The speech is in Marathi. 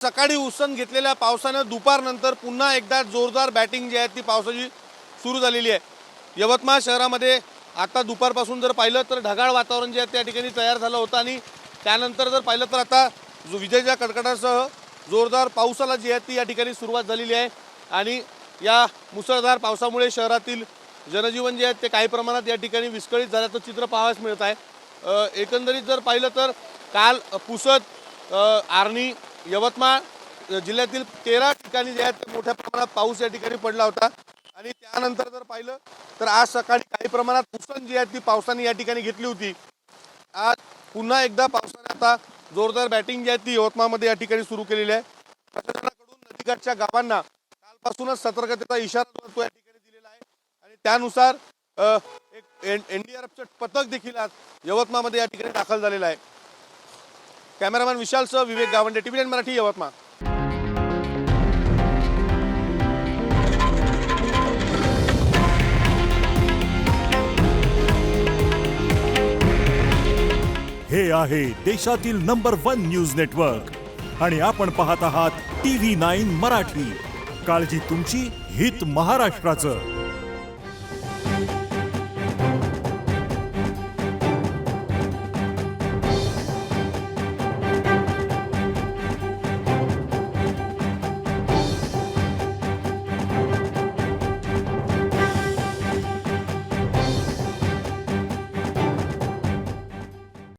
सकाळी उसण घेतलेल्या पावसानं दुपारनंतर पुन्हा एकदा जोरदार बॅटिंग जी आहे ती पावसाची सुरू झालेली आहे। यवतमाळ शहरामध्ये आता दुपारपासून जर पाहिलं तर ढगाळ वातावरण जे आहे त्या ठिकाणी तयार झालं होतं आणि त्यानंतर जर पाहिलं तर आता विजेच्या कडकडाटासह जोरदार पावसाला जी आहे ती या ठिकाणी सुरुवात झालेली आहे आणि या मुसळधार पावसामुळे शहरातील जनजीवन जे आहे ते काही प्रमाणात या ठिकाणी विस्कळीत झाल्याचं चित्र पाहायला मिळत आहे। एकंदरीत जर पाहिलं तर काल पुसद, आर्णी, यवतमाळ जिल्ह्यातील 13 ठिकाणी जे आहेत मोठ्या प्रमाणात पाऊस या ठिकाणी पडला होता आणि त्यानंतर जर पाहिलं तर आज सकाळी काही प्रमाणात उसण जी आहे ती पावसाने या ठिकाणी घेतली होती। आज पुन्हा एकदा पावसाने आता जोरदार बॅटिंग जी आहे ती यवतमाळमध्ये या ठिकाणी सुरू केलेली आहे। प्रशासनाकडून नदीकाठच्या गावांना कालपासूनच सतर्कतेचा इशारा तो या ठिकाणी दिलेला आहे आणि त्यानुसार एक एनडीआरएफचं पथक देखील आज यवतमाळमध्ये या ठिकाणी दाखल झालेलं आहे। कॅमेरामॅन विशालसह विवेक गावंडे, टीव्ही 9 मराठी, यवतमाळ। हे आहे देशातील नंबर 1 न्यूज नेटवर्क आणि आपण पाहत आहात टीव्ही 9 मराठी। काळजी तुमची, हित महाराष्ट्राचं।